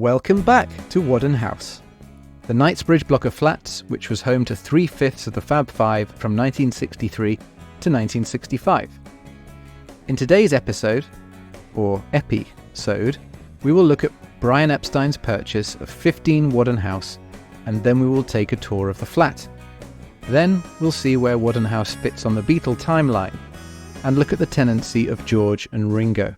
Welcome back to Whaddon House, the Knightsbridge block of flats which was home to 3/5 of the Fab Five from 1963 to 1965. In today's episode, or epi-sode, we will look at Brian Epstein's purchase of 15 Whaddon House, and then we will take a tour of the flat. Then we'll see where Whaddon House fits on the Beatles timeline, and look at the tenancy of George and Ringo.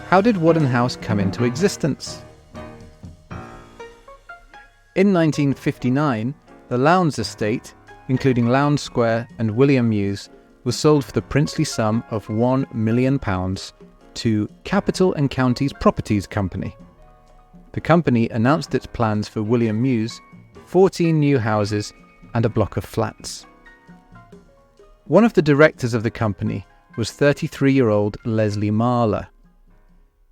How did Whaddon House come into existence? In 1959, the Lowndes estate, including Lowndes Square and William Mews, was sold for the princely sum of £1 million to Capital and Counties Properties Company. The company announced its plans for William Mews, 14 new houses and a block of flats. One of the directors of the company was 33-year-old Leslie Marler.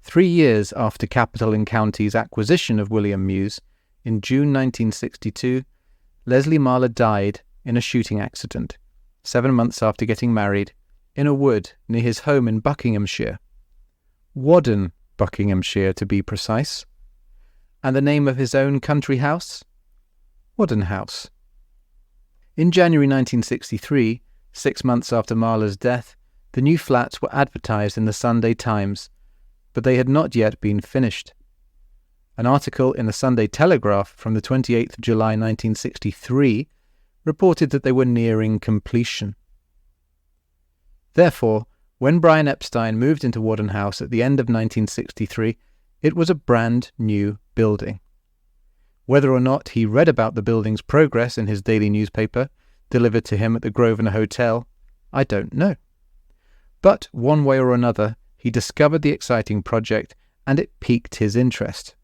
3 years after Capital and Counties' acquisition of William Mews, in June 1962, Leslie Marler died in a shooting accident, 7 months after getting married, in a wood near his home in Buckinghamshire. Whaddon, Buckinghamshire to be precise. And the name of his own country house? Whaddon House. In January 1963, 6 months after Marler's death, the new flats were advertised in the Sunday Times, but they had not yet been finished. An article in the Sunday Telegraph from the 28th of July 1963 reported that they were nearing completion. Therefore, when Brian Epstein moved into Whaddon House at the end of 1963, it was a brand new building. Whether or not he read about the building's progress in his daily newspaper, delivered to him at the Grosvenor Hotel, I don't know. But one way or another, he discovered the exciting project and it piqued his interest.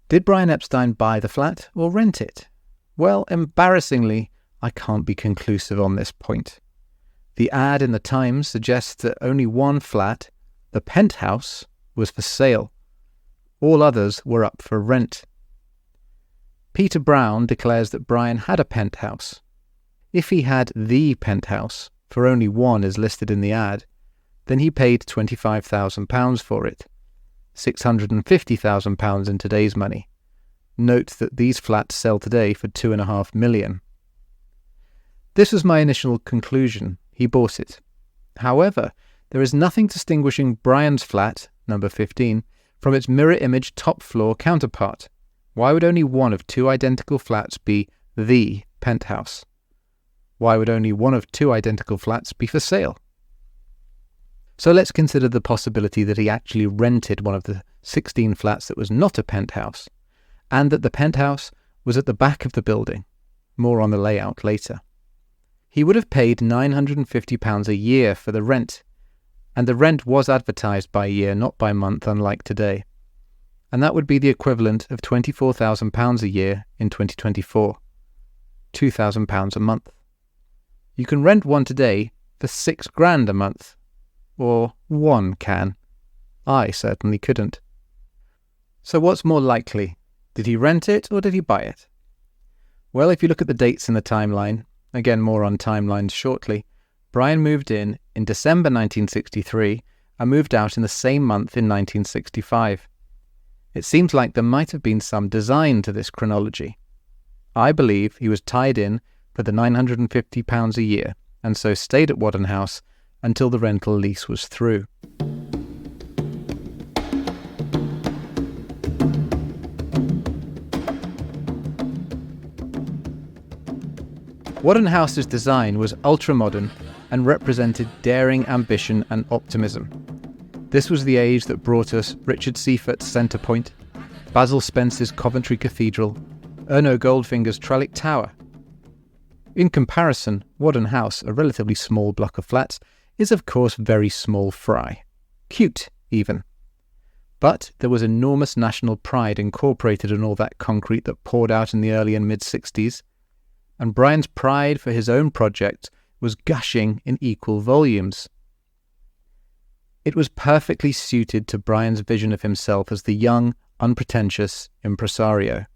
Did Brian Epstein buy the flat or rent it? Well, embarrassingly, I can't be conclusive on this point. The ad in the Times suggests that only one flat, the penthouse, was for sale. All others were up for rent. Peter Brown declares that Brian had a penthouse. If he had the penthouse, for only one is listed in the ad, then he paid £25,000 for it, £650,000 in today's money. Note that these flats sell today for £2.5 million. This was my initial conclusion. He bought it. However, there is nothing distinguishing Brian's flat, number 15, from its mirror image top floor counterpart. Why would only one of two identical flats be the penthouse? Why would only one of two identical flats be for sale? So let's consider the possibility that he actually rented one of the 16 flats that was not a penthouse, and that the penthouse was at the back of the building. More on the layout later. He would have paid £950 a year for the rent, and the rent was advertised by year, not by month, unlike today. And that would be the equivalent of £24,000 a year in 2024, £2,000 a month. You can rent one today for £6,000 a month. Or one can. I certainly couldn't. So what's more likely? Did he rent it or did he buy it? Well, if you look at the dates in the timeline, again more on timelines shortly, Brian moved in December 1963 and moved out in the same month in 1965. It seems like there might have been some design to this chronology. I believe he was tied in for the £950 a year and so stayed at Whaddon House until the rental lease was through. Whaddon House's design was ultra-modern and represented daring ambition and optimism. This was the age that brought us Richard Seifert's Centre Point, Basil Spence's Coventry Cathedral, Erno Goldfinger's Trellick Tower. In comparison, Whaddon House, a relatively small block of flats, is of course very small fry. Cute, even. But there was enormous national pride incorporated in all that concrete that poured out in the early and mid-60s, and Brian's pride for his own project was gushing in equal volumes. It was perfectly suited to Brian's vision of himself as the young, unpretentious impresario.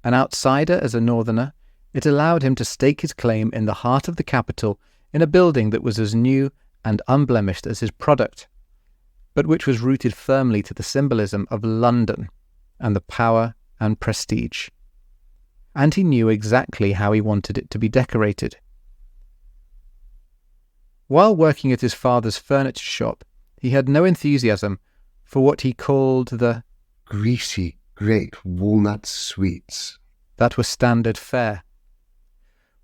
An outsider as a northerner, it allowed him to stake his claim in the heart of the capital in a building that was as new and unblemished as his product, but which was rooted firmly to the symbolism of London and the power and prestige. And he knew exactly how he wanted it to be decorated. While working at his father's furniture shop, he had no enthusiasm for what he called the greasy, great walnut sweets that were standard fare.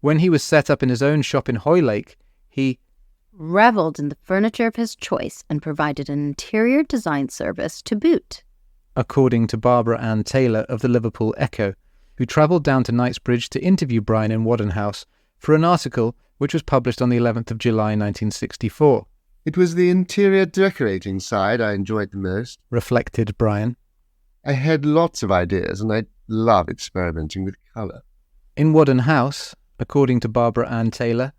When he was set up in his own shop in Hoylake, he revelled in the furniture of his choice and provided an interior design service to boot. According to Barbara Ann Taylor of the Liverpool Echo, who travelled down to Knightsbridge to interview Brian in Whaddon House for an article which was published on the 11th of July 1964. It was the interior decorating side I enjoyed the most, reflected Brian. I had lots of ideas and I love experimenting with colour. In Whaddon House, according to Barbara Ann Taylor,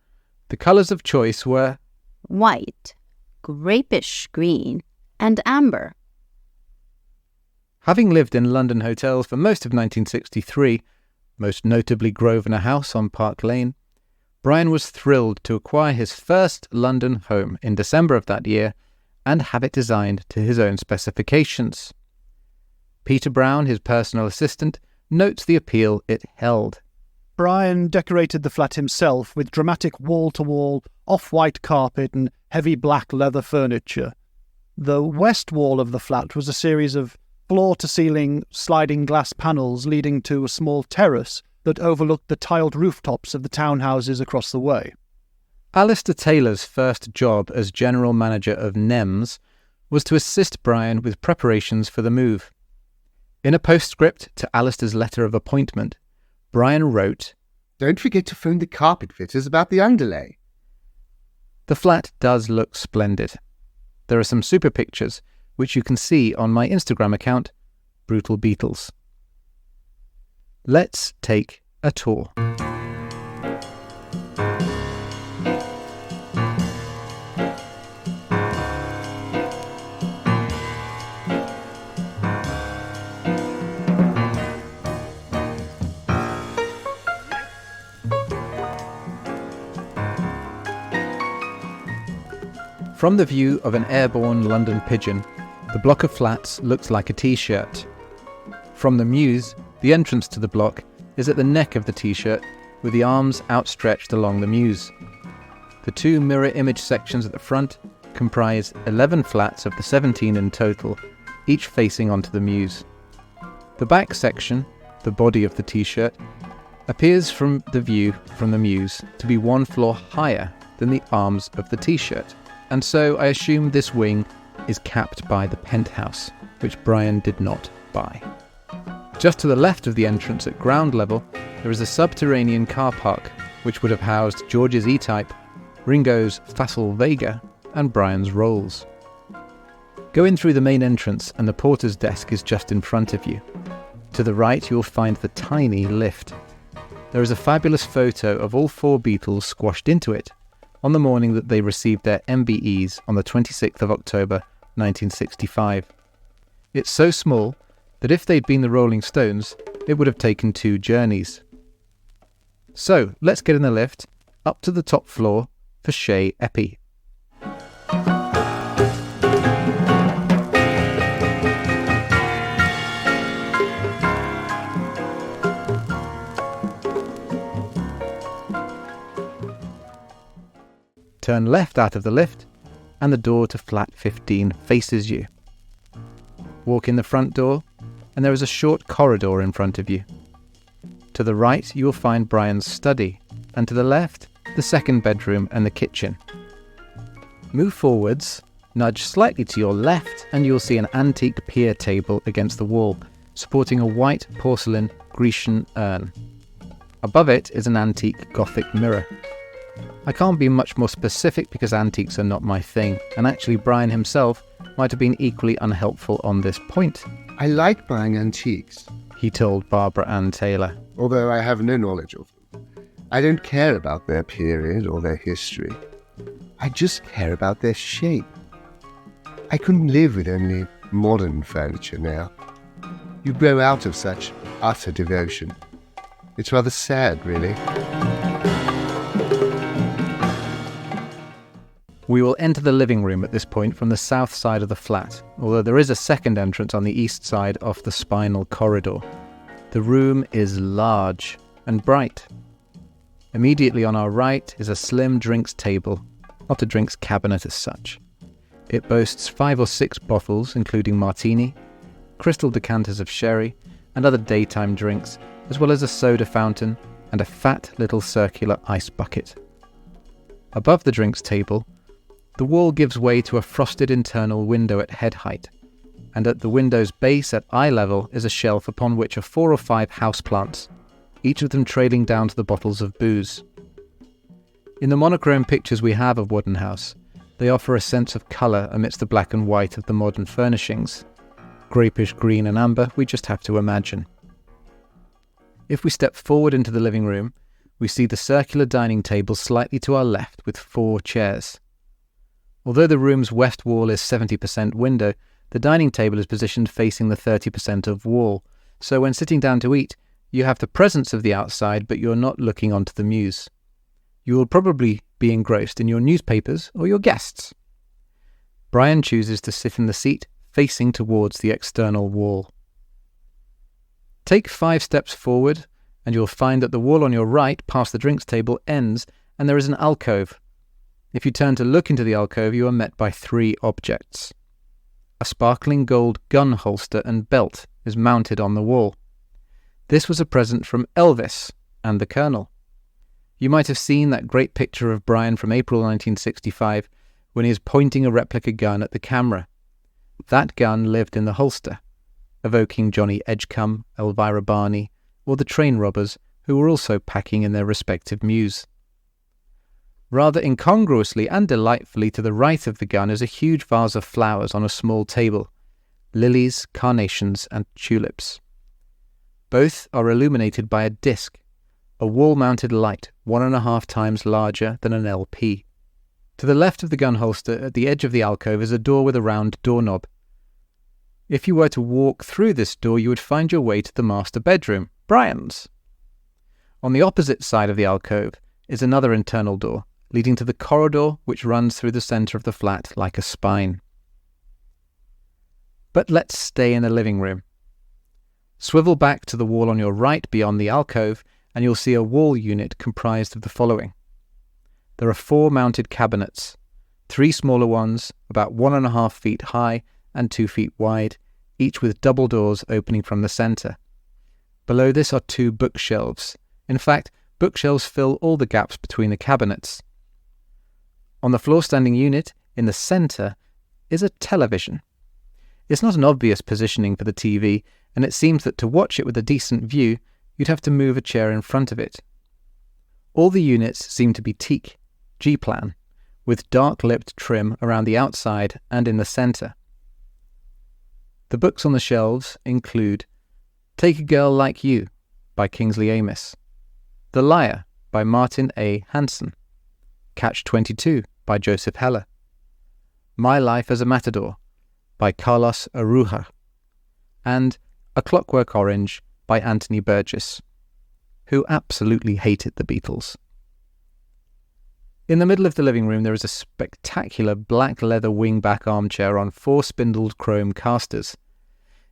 the colours of choice were white, grapish green, and amber. Having lived in London hotels for most of 1963, most notably Grosvenor House on Park Lane, Brian was thrilled to acquire his first London home in December of that year and have it designed to his own specifications. Peter Brown, his personal assistant, notes the appeal it held. Brian decorated the flat himself with dramatic wall-to-wall, off-white carpet and heavy black leather furniture. The west wall of the flat was a series of floor-to-ceiling sliding glass panels leading to a small terrace that overlooked the tiled rooftops of the townhouses across the way. Alistair Taylor's first job as general manager of NEMS was to assist Brian with preparations for the move. In a postscript to Alistair's letter of appointment, Brian wrote, "Don't forget to phone the carpet fitters about the underlay." The flat does look splendid. There are some super pictures, which you can see on my Instagram account, Brutal Beatles. Let's take a tour. From the view of an airborne London pigeon, the block of flats looks like a T-shirt. From the Mews, the entrance to the block is at the neck of the T-shirt, with the arms outstretched along the Mews. The two mirror image sections at the front comprise 11 flats of the 17 in total, each facing onto the Mews. The back section, the body of the T-shirt, appears from the view from the Mews to be one floor higher than the arms of the T-shirt, and so I assume this wing is capped by the penthouse, which Brian did not buy. Just to the left of the entrance at ground level, there is a subterranean car park, which would have housed George's E-Type, Ringo's Facile Vega, and Brian's Rolls. Go in through the main entrance and the porter's desk is just in front of you. To the right, you'll find the tiny lift. There is a fabulous photo of all four Beatles squashed into it on the morning that they received their MBEs on the 26th of October 1965. It's so small that if they'd been the Rolling Stones, it would have taken 2 journeys. So, let's get in the lift, up to the top floor, for Chez Epi. Turn left out of the lift, and the door to flat 15 faces you. Walk in the front door, and there is a short corridor in front of you. To the right, you will find Brian's study, and to the left, the second bedroom and the kitchen. Move forwards, nudge slightly to your left, and you'll see an antique pier table against the wall, supporting a white porcelain Grecian urn. Above it is an antique Gothic mirror. I can't be much more specific because antiques are not my thing, and actually Brian himself might have been equally unhelpful on this point. I like buying antiques, he told Barbara Ann Taylor, although I have no knowledge of them. I don't care about their period or their history. I just care about their shape. I couldn't live with only modern furniture now. You grow out of such utter devotion. It's rather sad, really. We will enter the living room at this point from the south side of the flat, although there is a second entrance on the east side off the spinal corridor. The room is large and bright. Immediately on our right is a slim drinks table, not a drinks cabinet as such. It boasts 5 or 6 bottles, including martini, crystal decanters of sherry, and other daytime drinks, as well as a soda fountain and a fat little circular ice bucket. Above the drinks table, the wall gives way to a frosted internal window at head height, and at the window's base at eye level is a shelf upon which are 4 or 5 houseplants, each of them trailing down to the bottles of booze. In the monochrome pictures we have of Whaddon House, they offer a sense of colour amidst the black and white of the modern furnishings. Grapish green and amber, we just have to imagine. If we step forward into the living room, we see the circular dining table slightly to our left with 4 chairs. Although the room's west wall is 70% window, the dining table is positioned facing the 30% of wall, so when sitting down to eat, you have the presence of the outside, but you're not looking onto the mews. You will probably be engrossed in your newspapers or your guests. Brian chooses to sit in the seat facing towards the external wall. Take 5 steps forward, and you'll find that the wall on your right, past the drinks table, ends, and there is an alcove. If you turn to look into the alcove, you are met by 3 objects. A sparkling gold gun holster and belt is mounted on the wall. This was a present from Elvis and the Colonel. You might have seen that great picture of Brian from April 1965 when he is pointing a replica gun at the camera. That gun lived in the holster, evoking Johnny Edgecombe, Elvira Barney, or the train robbers who were also packing in their respective mews. Rather incongruously and delightfully to the right of the gun is a huge vase of flowers on a small table, lilies, carnations, and tulips. Both are illuminated by a disc, a wall-mounted light 1.5 times larger than an LP. To the left of the gun holster, at the edge of the alcove, is a door with a round doorknob. If you were to walk through this door, you would find your way to the master bedroom, Brian's. On the opposite side of the alcove is another internal door, leading to the corridor which runs through the centre of the flat like a spine. But let's stay in the living room. Swivel back to the wall on your right beyond the alcove, and you'll see a wall unit comprised of the following. There are 4 mounted cabinets, 3 smaller ones about 1.5 feet high and 2 feet wide, each with double doors opening from the centre. Below this are 2 bookshelves. In fact, bookshelves fill all the gaps between the cabinets. On the floor-standing unit, in the centre, is a television. It's not an obvious positioning for the TV, and it seems that to watch it with a decent view, you'd have to move a chair in front of it. All the units seem to be teak, G-plan, with dark-lipped trim around the outside and in the centre. The books on the shelves include Take a Girl Like You by Kingsley Amis, The Liar by Martin A. Hansen, Catch-22 by Joseph Heller, My Life as a Matador by Carlos Aruja, and A Clockwork Orange by Anthony Burgess, who absolutely hated the Beatles. In the middle of the living room there is a spectacular black leather wingback armchair on 4 spindled chrome casters.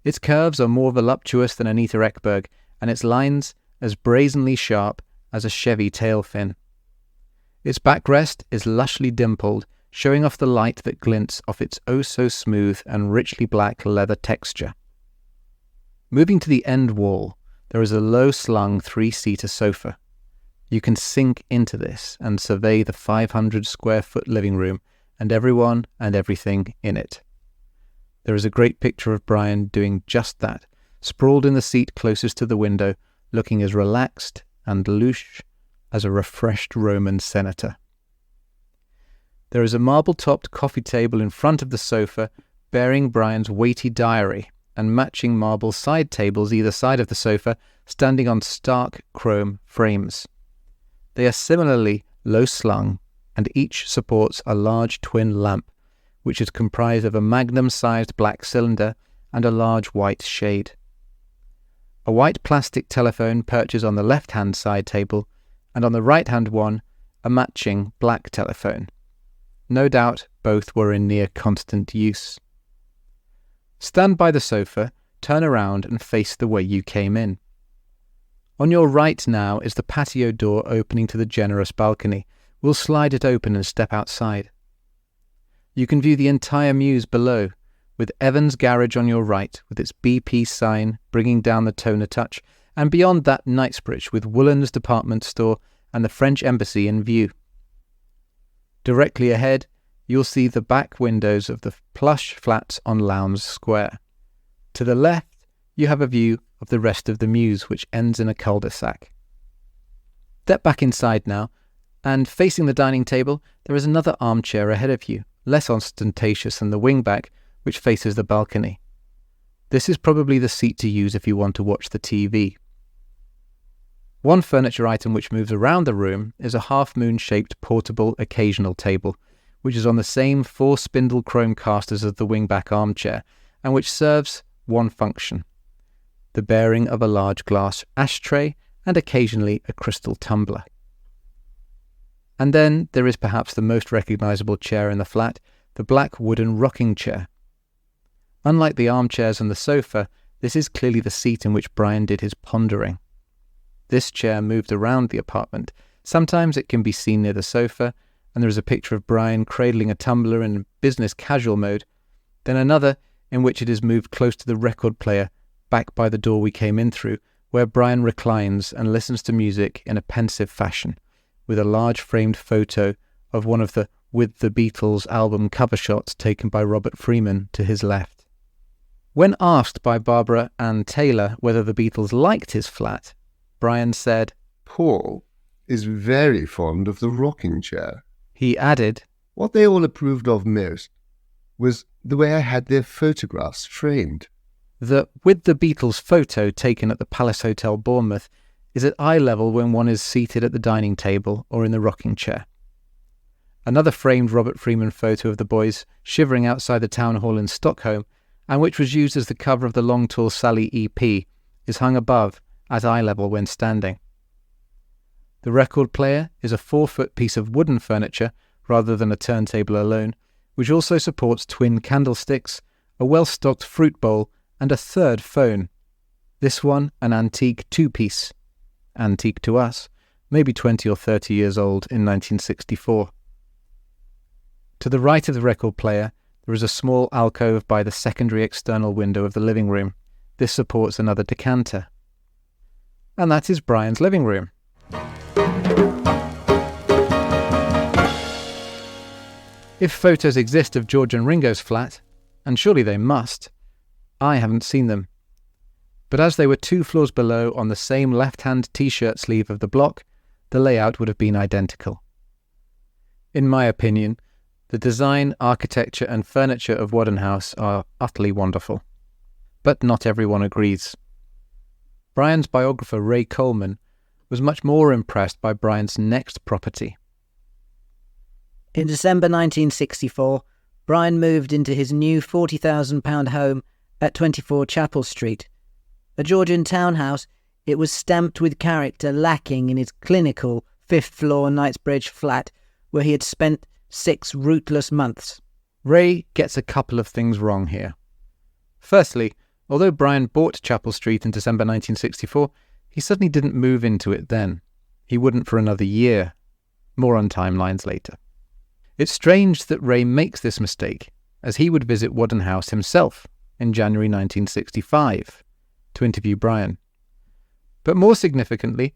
Its curves are more voluptuous than Anita Ekberg, and its lines as brazenly sharp as a Chevy tail fin. Its backrest is lushly dimpled, showing off the light that glints off its oh-so-smooth and richly black leather texture. Moving to the end wall, there is a low-slung 3-seater sofa. You can sink into this and survey the 500-square-foot living room and everyone and everything in it. There is a great picture of Brian doing just that, sprawled in the seat closest to the window, looking as relaxed and louche as a refreshed Roman senator. There is a marble-topped coffee table in front of the sofa, bearing Brian's weighty diary, and matching marble side tables either side of the sofa, standing on stark chrome frames. They are similarly low-slung, and each supports a large twin lamp, which is comprised of a magnum-sized black cylinder and a large white shade. A white plastic telephone perches on the left-hand side table, and on the right-hand one, a matching black telephone. No doubt both were in near constant use. Stand by the sofa, turn around and face the way you came in. On your right now is the patio door opening to the generous balcony. We'll slide it open and step outside. You can view the entire mews below, with Evans' garage on your right with its BP sign bringing down the tone a touch, and beyond that Knightsbridge with Woollan's department store and the French embassy in view. Directly ahead, you'll see the back windows of the plush flats on Lowndes Square. To the left, you have a view of the rest of the mews, which ends in a cul-de-sac. Step back inside now, and facing the dining table, there is another armchair ahead of you, less ostentatious than the wingback, which faces the balcony. This is probably the seat to use if you want to watch the TV. One furniture item which moves around the room is a half-moon-shaped portable occasional table, which is on the same 4-spindle chrome casters as the wingback armchair, and which serves one function: the bearing of a large glass ashtray and occasionally a crystal tumbler. And then there is perhaps the most recognisable chair in the flat, the black wooden rocking chair. Unlike the armchairs and the sofa, this is clearly the seat in which Brian did his pondering. This chair moved around the apartment. Sometimes it can be seen near the sofa, and there is a picture of Brian cradling a tumbler in business casual mode, then another in which it is moved close to the record player back by the door we came in through, where Brian reclines and listens to music in a pensive fashion, with a large framed photo of one of the With the Beatles album cover shots taken by Robert Freeman to his left. When asked by Barbara Ann Taylor whether the Beatles liked his flat, Brian said, Paul is very fond of the rocking chair. He added, What they all approved of most was the way I had their photographs framed. The With the Beatles photo taken at the Palace Hotel Bournemouth is at eye level when one is seated at the dining table or in the rocking chair. Another framed Robert Freeman photo of the boys shivering outside the town hall in Stockholm, and which was used as the cover of the Long Tall Sally EP, is hung above at eye level when standing. The record player is a 4-foot piece of wooden furniture rather than a turntable alone, which also supports twin candlesticks, a well-stocked fruit bowl, and a third phone. This one an antique 2-piece. Antique to us, maybe 20 or 30 years old in 1964. To the right of the record player, there is a small alcove by the secondary external window of the living room. This supports another decanter. And that is Brian's living room. If photos exist of George and Ringo's flat, and surely they must, I haven't seen them. But as they were 2 floors below on the same left-hand T-shirt sleeve of the block, the layout would have been identical. In my opinion, the design, architecture and furniture of Whaddon House are utterly wonderful. But not everyone agrees. Brian's biographer Ray Coleman was much more impressed by Brian's next property. In December 1964, Brian moved into his new £40,000 home at 24 Chapel Street. A Georgian townhouse, it was stamped with character lacking in its clinical 5th-floor Knightsbridge flat where he had spent 6 rootless months. Ray gets a couple of things wrong here. Firstly, although Brian bought Chapel Street in December 1964, he certainly didn't move into it then. He wouldn't for another year. More on timelines later. It's strange that Ray makes this mistake, as he would visit Whaddon House himself in January 1965 to interview Brian. But more significantly,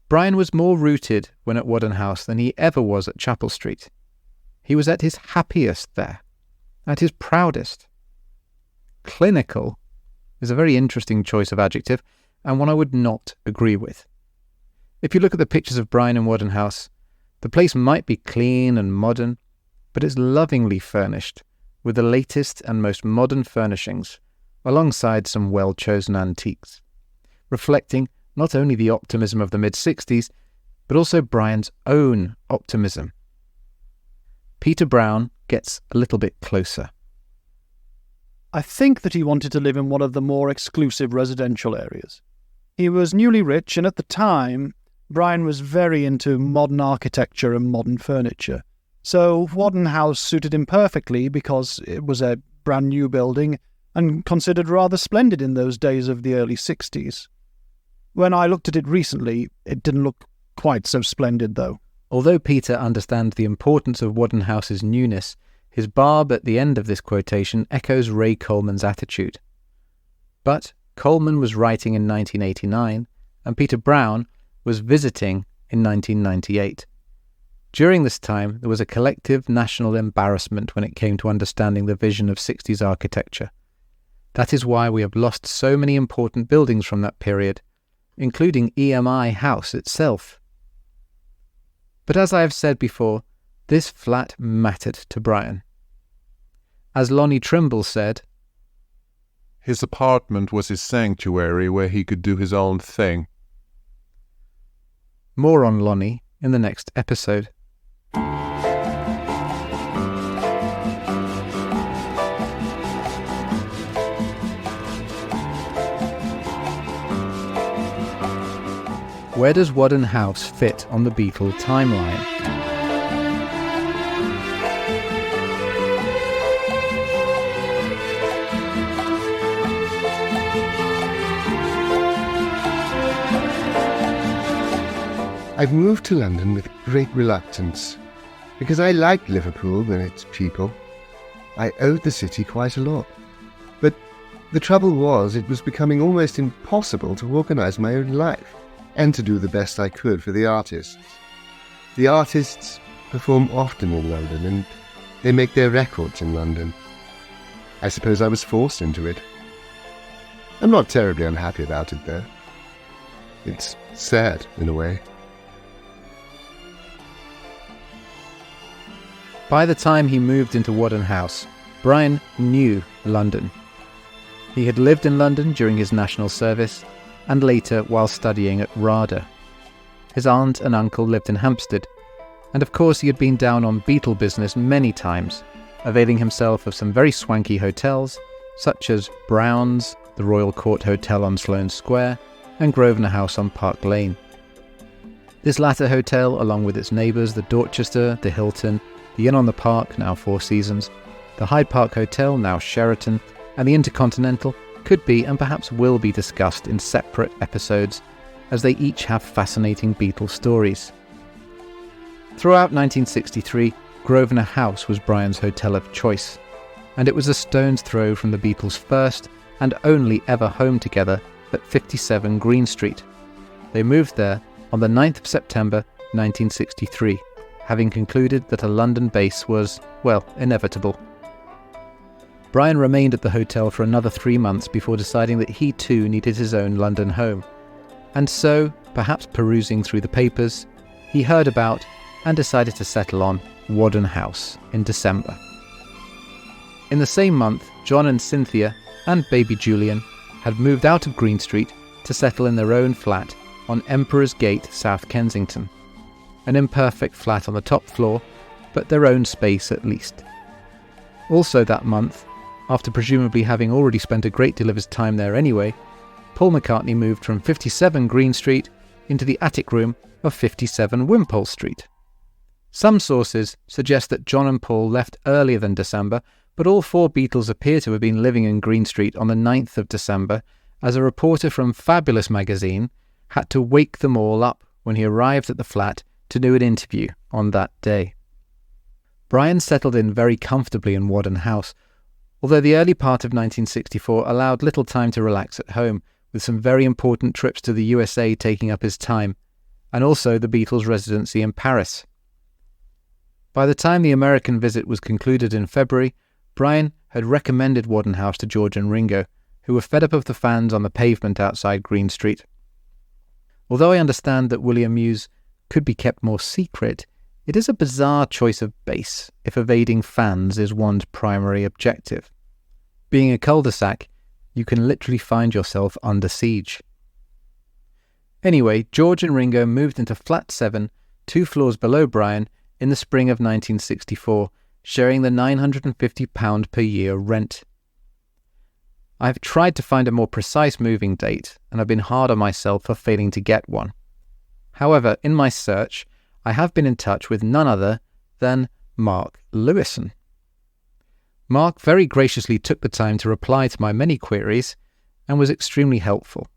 Brian was more rooted when at Whaddon House than he ever was at Chapel Street. He was at his happiest there, at his proudest. Clinical is a very interesting choice of adjective, and one I would not agree with. If you look at the pictures of Brian in Whaddon House, the place might be clean and modern, but it's lovingly furnished with the latest and most modern furnishings, alongside some well-chosen antiques, reflecting not only the optimism of the mid-60s, but also Brian's own optimism. Peter Brown gets a little bit closer. I think that he wanted to live in one of the more exclusive residential areas. He was newly rich, and at the time, Brian was very into modern architecture and modern furniture. So Whaddon House suited him perfectly because it was a brand new building and considered rather splendid in those days of the early 60s. When I looked at it recently, it didn't look quite so splendid, though. Although Peter understands the importance of Whaddon House's newness, his barb at the end of this quotation echoes Ray Coleman's attitude. But Coleman was writing in 1989, and Peter Brown was visiting in 1998. During this time, there was a collective national embarrassment when it came to understanding the vision of 60s architecture. That is why we have lost so many important buildings from that period, including EMI House itself. But as I have said before, this flat mattered to Brian. As Lonnie Trimble said, his apartment was his sanctuary where he could do his own thing. More on Lonnie in the next episode. Where does Whaddon House fit on the Beatle timeline? I've moved to London with great reluctance, because I liked Liverpool and its people. I owed the city quite a lot. But the trouble was, it was becoming almost impossible to organise my own life, and to do the best I could for the artists. The artists perform often in London, and they make their records in London. I suppose I was forced into it. I'm not terribly unhappy about it, though. It's sad, in a way. By the time he moved into Whaddon House, Brian knew London. He had lived in London during his national service, and later while studying at RADA. His aunt and uncle lived in Hampstead, and of course he had been down on Beatle business many times, availing himself of some very swanky hotels, such as Brown's, the Royal Court Hotel on Sloane Square, and Grosvenor House on Park Lane. This latter hotel, along with its neighbours, the Dorchester, the Hilton, the Inn on the Park, now Four Seasons, the Hyde Park Hotel, now Sheraton, and the Intercontinental, could be and perhaps will be discussed in separate episodes, as they each have fascinating Beatles stories. Throughout 1963, Grosvenor House was Brian's hotel of choice, and it was a stone's throw from the Beatles' first and only ever home together at 57 Green Street. They moved there on the 9th of September 1963, having concluded that a London base was, well, inevitable. Brian remained at the hotel for another 3 months before deciding that he too needed his own London home. And so, perhaps perusing through the papers, he heard about and decided to settle on Whaddon House in December. In the same month, John and Cynthia and baby Julian had moved out of Green Street to settle in their own flat on Emperor's Gate, South Kensington. An imperfect flat on the top floor, but their own space at least. Also that month, after presumably having already spent a great deal of his time there anyway, Paul McCartney moved from 57 Green Street into the attic room of 57 Wimpole Street. Some sources suggest that John and Paul left earlier than December, but all four Beatles appear to have been living in Green Street on the 9th of December, as a reporter from Fabulous magazine had to wake them all up when he arrived at the flat to do an interview on that day. Brian settled in very comfortably in Whaddon House, although the early part of 1964 allowed little time to relax at home, with some very important trips to the USA taking up his time, and also the Beatles' residency in Paris. By the time the American visit was concluded in February, Brian had recommended Whaddon House to George and Ringo, who were fed up of the fans on the pavement outside Green Street. Although I understand that William Muse could be kept more secret, it is a bizarre choice of base if evading fans is one's primary objective. Being a cul-de-sac, you can literally find yourself under siege. Anyway, George and Ringo moved into Flat 7, 2 floors below Brian, in the spring of 1964, sharing the £950 per year rent. I've tried to find a more precise moving date, and I've been hard on myself for failing to get one. However, in my search, I have been in touch with none other than Mark Lewison. Mark very graciously took the time to reply to my many queries and was extremely helpful.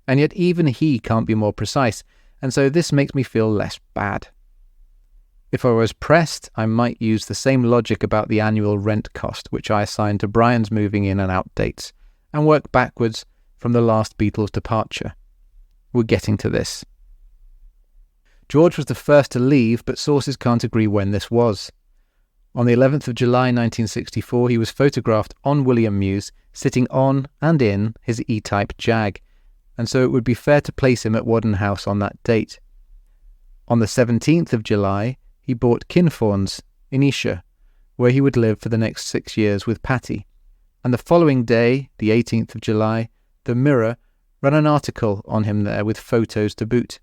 And yet even he can't be more precise, and so this makes me feel less bad. If I was pressed, I might use the same logic about the annual rent cost, which I assigned to Brian's moving in and out dates, and work backwards from the last Beatles' departure. We're getting to this. George was the first to leave, but sources can't agree when this was. On the 11th of July 1964, he was photographed on William Mews, sitting on and in his E-Type Jag, and so it would be fair to place him at Whaddon House on that date. On the 17th of July, he bought Kinfauns in Esher, where he would live for the next 6 years with Patty, and the following day, the 18th of July, the Mirror ran an article on him there with photos to boot.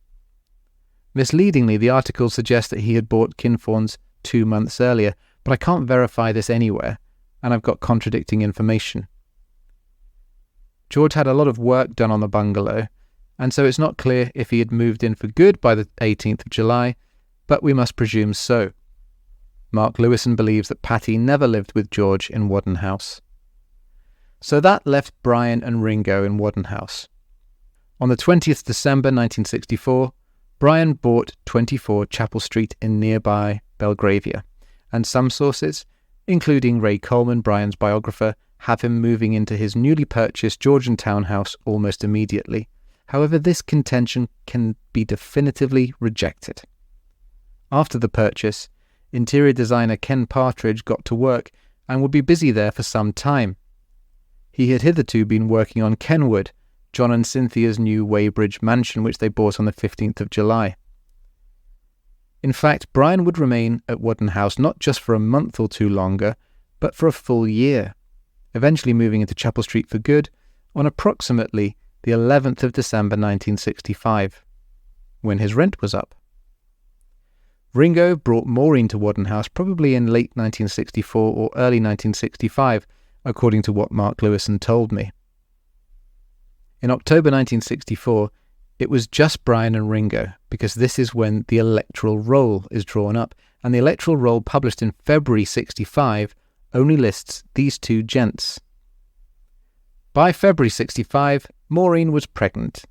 Misleadingly, the article suggests that he had bought Kinfauns 2 months earlier, but I can't verify this anywhere, and I've got contradicting information. George had a lot of work done on the bungalow, and so it's not clear if he had moved in for good by the 18th of July, but we must presume so. Mark Lewison believes that Patty never lived with George in Whaddon House. So that left Brian and Ringo in Whaddon House. On the 20th December 1964, Brian bought 24 Chapel Street in nearby Belgravia, and some sources, including Ray Coleman, Brian's biographer, have him moving into his newly purchased Georgian townhouse almost immediately. However, this contention can be definitively rejected. After the purchase, interior designer Ken Partridge got to work and would be busy there for some time. He had hitherto been working on Kenwood, John and Cynthia's new Weybridge mansion, which they bought on the 15th of July. In fact, Brian would remain at Whaddon House not just for a month or two longer, but for a full year, eventually moving into Chapel Street for good on approximately the 11th of December 1965, when his rent was up. Ringo brought Maureen to Whaddon House probably in late 1964 or early 1965, according to what Mark Lewison told me. In October 1964, it was just Brian and Ringo, because this is when the electoral roll is drawn up, and the electoral roll published in February 65 only lists these two gents. By February 65, Maureen was pregnant,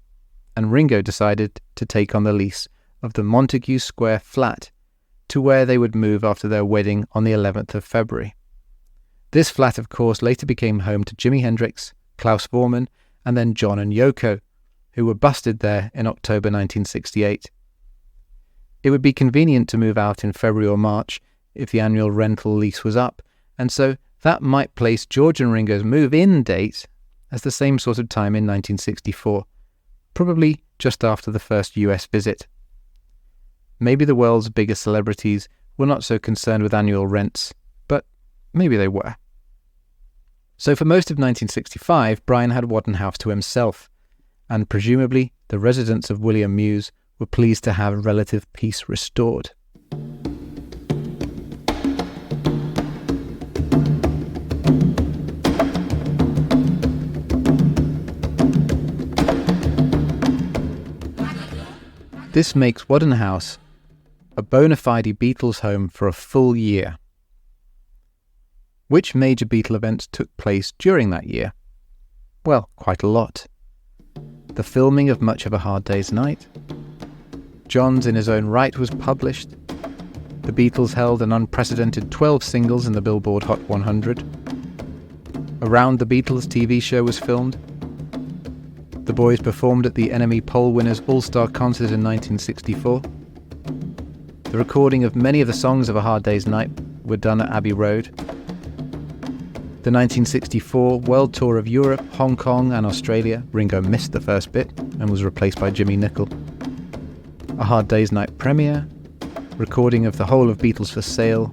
and Ringo decided to take on the lease of the Montague Square flat, to where they would move after their wedding on the 11th of February. This flat, of course, later became home to Jimi Hendrix, Klaus Voormann, and then John and Yoko, who were busted there in October 1968. It would be convenient to move out in February or March if the annual rental lease was up, and so that might place George and Ringo's move-in date as the same sort of time in 1964, probably just after the first US visit. Maybe the world's biggest celebrities were not so concerned with annual rents, but maybe they were. So for most of 1965, Brian had Whaddon House to himself, and presumably the residents of William Mews were pleased to have relative peace restored. This makes Whaddon House a bona fide Beatles home for a full year. Which major Beatle events took place during that year? Well, quite a lot. The filming of Much of a Hard Day's Night. John's In His Own Right was published. The Beatles held an unprecedented 12 singles in the Billboard Hot 100. Around the Beatles TV show was filmed. The boys performed at the NME Poll Winners All-Star Concert in 1964. The recording of many of the songs of A Hard Day's Night were done at Abbey Road. The 1964 World Tour of Europe, Hong Kong and Australia, Ringo missed the first bit and was replaced by Jimmy Nicol. A Hard Day's Night premiere, recording of the whole of Beatles for Sale,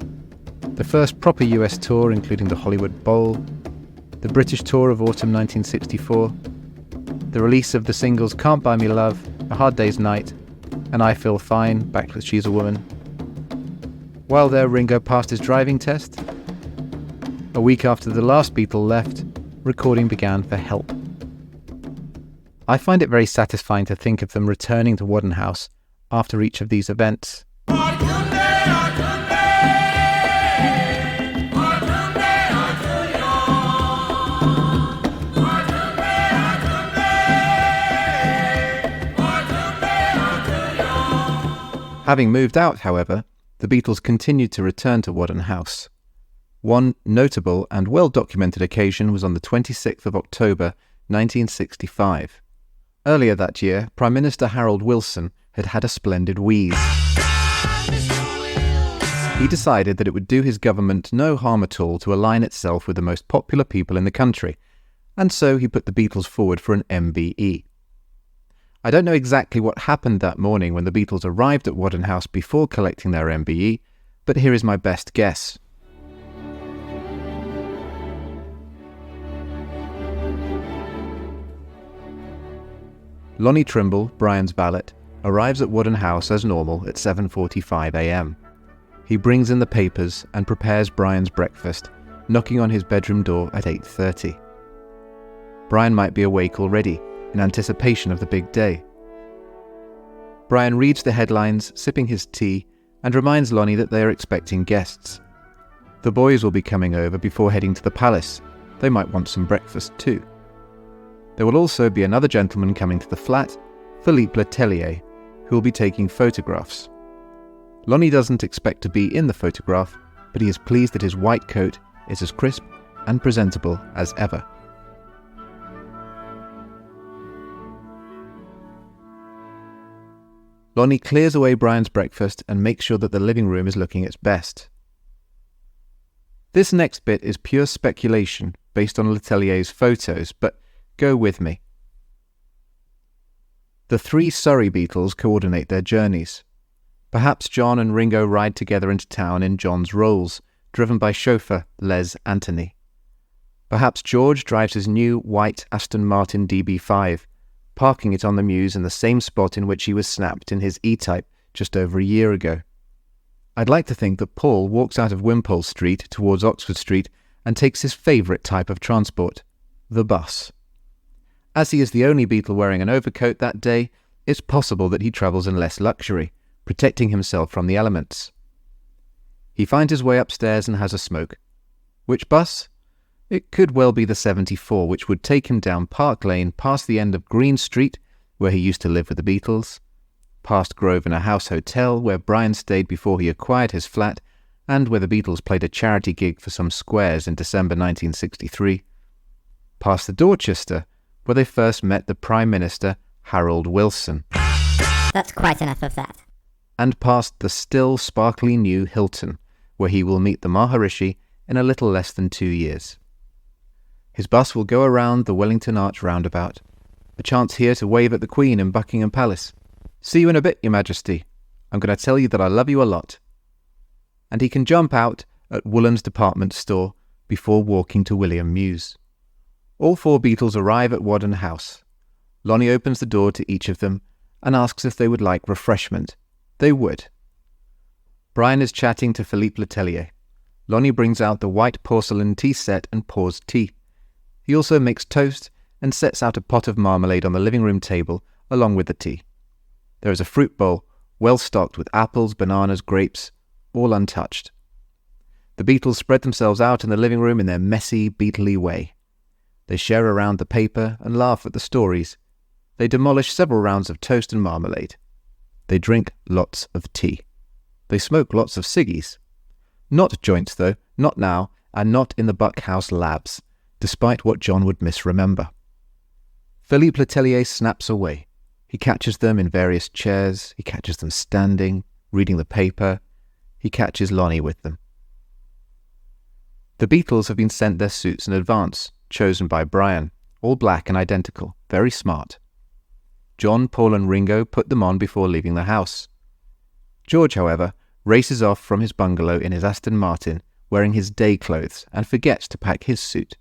the first proper US tour including the Hollywood Bowl, the British tour of autumn 1964, the release of the singles Can't Buy Me Love, A Hard Day's Night, and I Feel Fine, backed with She's a Woman. While there, Ringo passed his driving test. A week after the last Beatle left, recording began for Help. I find it very satisfying to think of them returning to Whaddon House after each of these events. Having moved out, however, the Beatles continued to return to Whaddon House. One notable and well-documented occasion was on the 26th of October, 1965. Earlier that year, Prime Minister Harold Wilson had had a splendid wheeze. He decided that it would do his government no harm at all to align itself with the most popular people in the country, and so he put the Beatles forward for an MBE. I don't know exactly what happened that morning when the Beatles arrived at Whaddon House before collecting their MBE, but here is my best guess. Lonnie Trimble, Brian's valet, arrives at Whaddon House as normal at 7:45 a.m. He brings in the papers and prepares Brian's breakfast, knocking on his bedroom door at 8:30. Brian might be awake already, in anticipation of the big day. Brian reads the headlines, sipping his tea, and reminds Lonnie that they are expecting guests. The boys will be coming over before heading to the palace. They might want some breakfast too. There will also be another gentleman coming to the flat, Philippe Letellier, who will be taking photographs. Lonnie doesn't expect to be in the photograph, but he is pleased that his white coat is as crisp and presentable as ever. Lonnie clears away Brian's breakfast and makes sure that the living room is looking its best. This next bit is pure speculation based on Letellier's photos, but go with me. The three Surrey Beatles coordinate their journeys. Perhaps John and Ringo ride together into town in John's Rolls, driven by chauffeur Les Anthony. Perhaps George drives his new white Aston Martin DB5, parking it on the Mews in the same spot in which he was snapped in his E-Type just over a year ago. I'd like to think that Paul walks out of Wimpole Street towards Oxford Street and takes his favourite type of transport, the bus. As he is the only Beatle wearing an overcoat that day, it's possible that he travels in less luxury, protecting himself from the elements. He finds his way upstairs and has a smoke. Which bus? It could well be the 74, which would take him down Park Lane past the end of Green Street, where he used to live with the Beatles, past Grosvenor House Hotel, where Brian stayed before he acquired his flat, and where the Beatles played a charity gig for some squares in December 1963, past the Dorchester, where they first met the Prime Minister, Harold Wilson. That's quite enough of that. And past the still sparkly new Hilton, where he will meet the Maharishi in a little less than 2 years. His bus will go around the Wellington Arch roundabout. A chance here to wave at the Queen in Buckingham Palace. See you in a bit, Your Majesty. I'm going to tell you that I love you a lot. And he can jump out at Woolland's department store before walking to William Mews. All four Beatles arrive at Whaddon House. Lonnie opens the door to each of them and asks if they would like refreshment. They would. Brian is chatting to Philippe Letellier. Lonnie brings out the white porcelain tea set and pours tea. He also makes toast and sets out a pot of marmalade on the living room table along with the tea. There is a fruit bowl, well stocked with apples, bananas, grapes, all untouched. The Beatles spread themselves out in the living room in their messy, Beatley way. They share around the paper and laugh at the stories. They demolish several rounds of toast and marmalade. They drink lots of tea. They smoke lots of ciggies. Not joints, though, not now, and not in the Buck House labs, despite what John would misremember. Philippe Letellier snaps away. He catches them in various chairs. He catches them standing, reading the paper. He catches Lonnie with them. The Beatles have been sent their suits in advance, chosen by Brian, all black and identical, very smart. John, Paul and Ringo put them on before leaving the house. George, however, races off from his bungalow in his Aston Martin, wearing his day clothes, and forgets to pack his suit.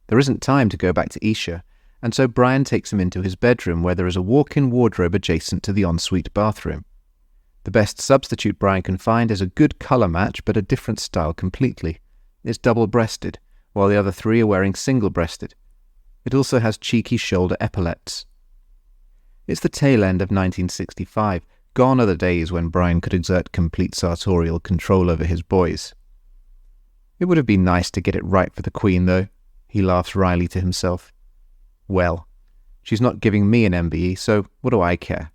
There isn't time to go back to Isha, and so Brian takes him into his bedroom where there is a walk-in wardrobe adjacent to the ensuite bathroom. The best substitute Brian can find is a good colour match but a different style completely. It's double-breasted, while the other 3 are wearing single-breasted. It also has cheeky shoulder epaulets. It's the tail end of 1965. Gone are the days when Brian could exert complete sartorial control over his boys. It would have been nice to get it right for the Queen, though, he laughs wryly to himself. Well, she's not giving me an MBE, so what do I care?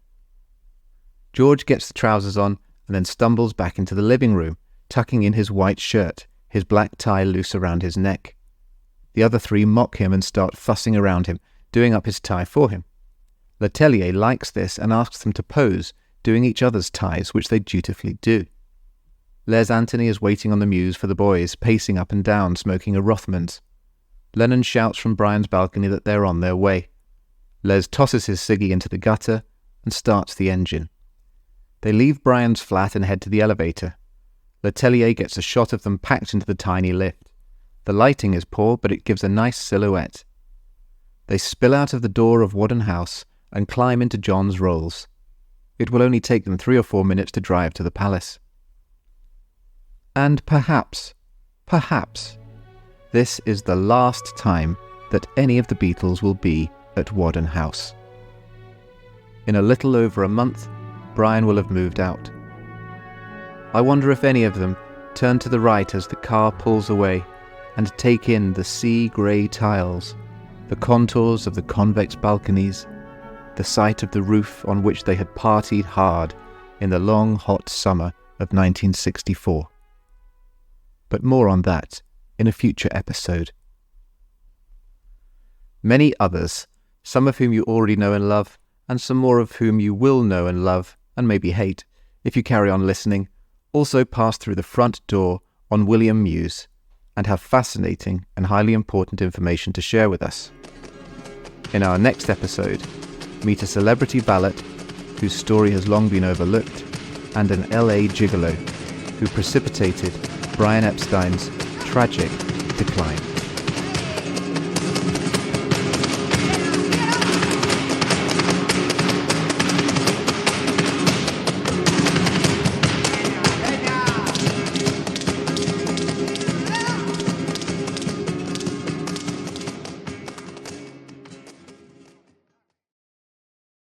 George gets the trousers on and then stumbles back into the living room, tucking in his white shirt, his black tie loose around his neck. The other 3 mock him and start fussing around him, doing up his tie for him. Letellier likes this and asks them to pose, doing each other's ties, which they dutifully do. Les Antony is waiting on the mews for the boys, pacing up and down, smoking a Rothmans. Lennon shouts from Brian's balcony that they're on their way. Les tosses his ciggy into the gutter and starts the engine. They leave Brian's flat and head to the elevator. Letellier gets a shot of them packed into the tiny lift. The lighting is poor, but it gives a nice silhouette. They spill out of the door of Whaddon House and climb into John's Rolls. It will only take them 3 or 4 minutes to drive to the palace. And perhaps, this is the last time that any of the Beatles will be at Whaddon House. In a little over a month, Brian will have moved out. I wonder if any of them turn to the right as the car pulls away and take in the sea-grey tiles, the contours of the convex balconies, the sight of the roof on which they had partied hard in the long, hot summer of 1964. But more on that in a future episode. Many others, some of whom you already know and love, and some more of whom you will know and love, and maybe hate, if you carry on listening, also pass through the front door on William Mews, and have fascinating and highly important information to share with us. In our next episode, meet a celebrity valet whose story has long been overlooked, and an LA gigolo who precipitated Brian Epstein's tragic decline.